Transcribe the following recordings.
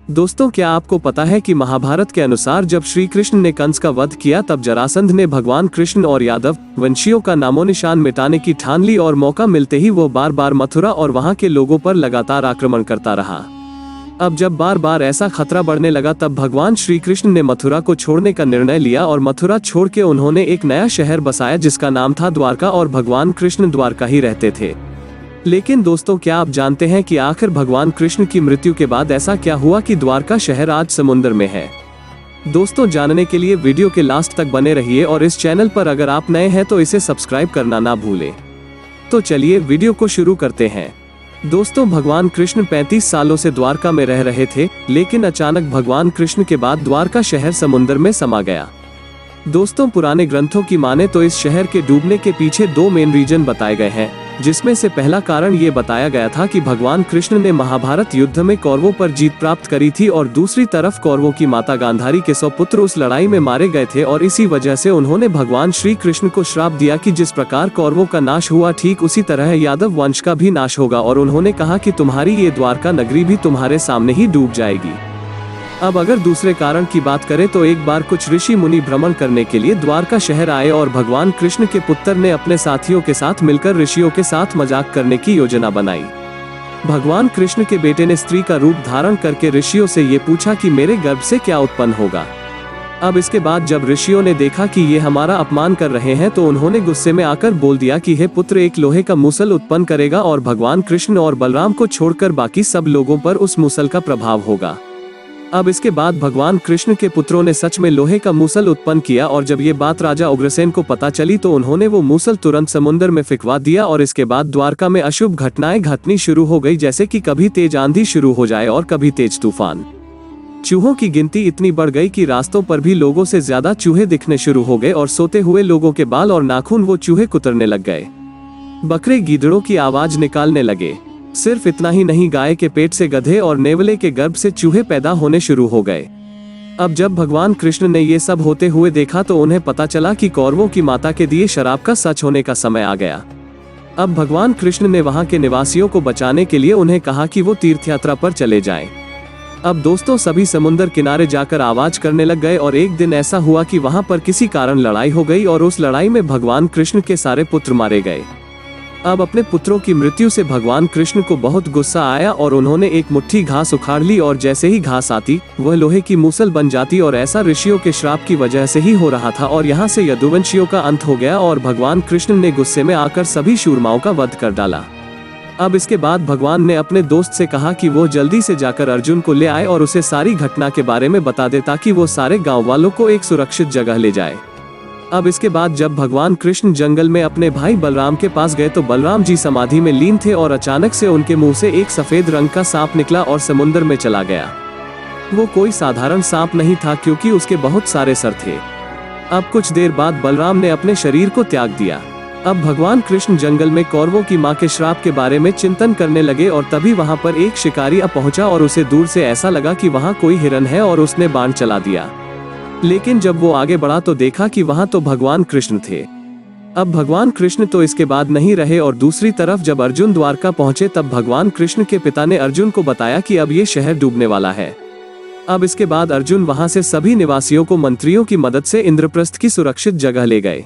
दोस्तों, क्या आपको पता है कि महाभारत के अनुसार जब श्री कृष्ण ने कंस का वध किया तब जरासंध ने भगवान कृष्ण और यादव वंशियों का नामो निशान मिटाने की ठान ली और मौका मिलते ही वो बार बार मथुरा और वहां के लोगों पर लगातार आक्रमण करता रहा। अब जब बार बार ऐसा खतरा बढ़ने लगा तब भगवान श्री कृष्ण ने मथुरा को छोड़ने का निर्णय लिया और मथुरा छोड़ के उन्होंने एक नया शहर बसाया जिसका नाम था द्वारका और भगवान कृष्ण द्वारका ही रहते थे। लेकिन दोस्तों, क्या आप जानते हैं कि आखिर भगवान कृष्ण की मृत्यु के बाद ऐसा क्या हुआ कि द्वारका शहर आज समुद्र में है? दोस्तों, जानने के लिए वीडियो के लास्ट तक बने रहिए और इस चैनल पर अगर आप नए हैं तो इसे सब्सक्राइब करना ना भूलें। तो चलिए वीडियो को शुरू करते हैं। दोस्तों, भगवान कृष्ण 35 सालों से द्वारका में रह रहे थे, लेकिन अचानक भगवान कृष्ण के बाद द्वारका शहर समुद्र में समा गया। दोस्तों, पुराने ग्रंथों की माने तो इस शहर के डूबने के पीछे दो मेन रीजन बताए गए हैं, जिसमें से पहला कारण ये बताया गया था कि भगवान कृष्ण ने महाभारत युद्ध में कौरवों पर जीत प्राप्त करी थी और दूसरी तरफ कौरवों की माता गांधारी के 100 पुत्र उस लड़ाई में मारे गए थे और इसी वजह से उन्होंने भगवान श्री कृष्ण को श्राप दिया कि जिस प्रकार कौरवों का नाश हुआ ठीक उसी तरह यादव वंश का भी नाश होगा, और उन्होंने कहा कि तुम्हारी ये द्वारका नगरी भी तुम्हारे सामने ही डूब जाएगी। अब अगर दूसरे कारण की बात करें तो एक बार कुछ ऋषि मुनि भ्रमण करने के लिए द्वारका शहर आए और भगवान कृष्ण के पुत्र ने अपने साथियों के साथ मिलकर ऋषियों के साथ मजाक करने की योजना बनाई। भगवान कृष्ण के बेटे ने स्त्री का रूप धारण करके ऋषियों से ये पूछा कि मेरे गर्भ से क्या उत्पन्न होगा। अब इसके बाद जब ऋषियों ने देखा कि ये हमारा अपमान कर रहे हैं तो उन्होंने गुस्से में आकर बोल दिया कि हे पुत्र, एक लोहे का मूसल उत्पन्न करेगा और भगवान कृष्ण और बलराम को छोड़कर बाकी सब लोगों पर उस मूसल का प्रभाव होगा। अब इसके बाद भगवान कृष्ण के पुत्रों ने सच में लोहे का मूसल उत्पन्न किया और जब ये बात राजा उग्रसेन को पता चली तो उन्होंने वो मूसल तुरंत समुद्र में फिकवा दिया और इसके बाद द्वारका में अशुभ घटनाएं घटनी शुरू हो गई, जैसे कि कभी तेज आंधी शुरू हो जाए और कभी तेज तूफान। चूहों की गिनती इतनी बढ़ गई कि रास्तों पर भी लोगों से ज्यादा चूहे दिखने शुरू हो गए और सोते हुए लोगों के बाल और नाखून वो चूहे कुतरने लग गए। बकरे गीदड़ों की आवाज निकालने लगे। सिर्फ इतना ही नहीं, गाय के पेट से गधे और नेवले के गर्भ से चूहे पैदा होने शुरू हो गए। अब जब भगवान कृष्ण ने ये सब होते हुए देखा तो उन्हें पता चला कि कौरवों की माता के दिए शराब का सच होने का समय आ गया। अब भगवान कृष्ण ने वहां के निवासियों को बचाने के लिए उन्हें कहा कि वो तीर्थ यात्रा पर चले जाएं। अब दोस्तों, सभी समुद्र किनारे जाकर आवाज करने लग गए और एक दिन ऐसा हुआ कि वहां पर किसी कारण लड़ाई हो गई और उस लड़ाई में भगवान कृष्ण के सारे पुत्र मारे गए। अब अपने पुत्रों की मृत्यु से भगवान कृष्ण को बहुत गुस्सा आया और उन्होंने एक मुट्ठी घास उखाड़ ली और जैसे ही घास आती वह लोहे की मूसल बन जाती और ऐसा ऋषियों के श्राप की वजह से ही हो रहा था और यहाँ से यदुवंशियों का अंत हो गया और भगवान कृष्ण ने गुस्से में आकर सभी शूरमाओं का वध कर डाला। अब इसके बाद भगवान ने अपने दोस्त से कहा कि वो जल्दी से जाकर अर्जुन को ले आए और उसे सारी घटना के बारे में बता दे ताकि वो सारे गाँव वालों को एक सुरक्षित जगह ले जाए। अब इसके बाद जब भगवान कृष्ण जंगल में अपने भाई बलराम के पास गए तो बलराम जी समाधि में लीन थे और अचानक से उनके मुंह से एक सफेद रंग का सांप निकला और समुद्र में चला गया। वो कोई साधारण सांप नहीं था क्योंकि उसके बहुत सारे सर थे। अब कुछ देर बाद बलराम ने अपने शरीर को त्याग दिया। अब भगवान कृष्ण जंगल में कौरवों की मां के श्राप के बारे में चिंतन करने लगे और तभी वहां पर एक शिकारी आ पहुंचा और उसे दूर से ऐसा लगा कि वहां कोई हिरन है और उसने बाण चला दिया। लेकिन जब वो आगे बढ़ा तो देखा कि वहां तो भगवान कृष्ण थे। अब भगवान कृष्ण तो इसके बाद नहीं रहे और दूसरी तरफ जब अर्जुन द्वारका पहुंचे तब भगवान कृष्ण के पिता ने अर्जुन को बताया कि अब ये शहर डूबने वाला है। अब इसके बाद अर्जुन वहां से सभी निवासियों को मंत्रियों की मदद से इंद्रप्रस्थ की सुरक्षित जगह ले गए।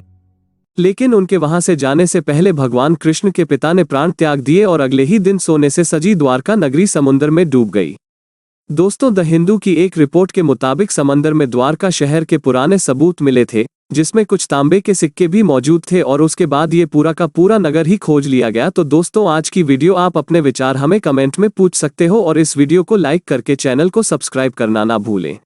लेकिन उनके वहां से जाने से पहले भगवान कृष्ण के पिता ने प्राण त्याग दिए और अगले ही दिन सोने से सजी द्वारका नगरी समुद्र में डूब गई। दोस्तों, द हिंदू की एक रिपोर्ट के मुताबिक समंदर में द्वारका शहर के पुराने सबूत मिले थे, जिसमें कुछ तांबे के सिक्के भी मौजूद थे और उसके बाद ये पूरा का पूरा नगर ही खोज लिया गया। तो दोस्तों, आज की वीडियो आप अपने विचार हमें कमेंट में पूछ सकते हो और इस वीडियो को लाइक करके चैनल को सब्सक्राइब करना ना भूलें।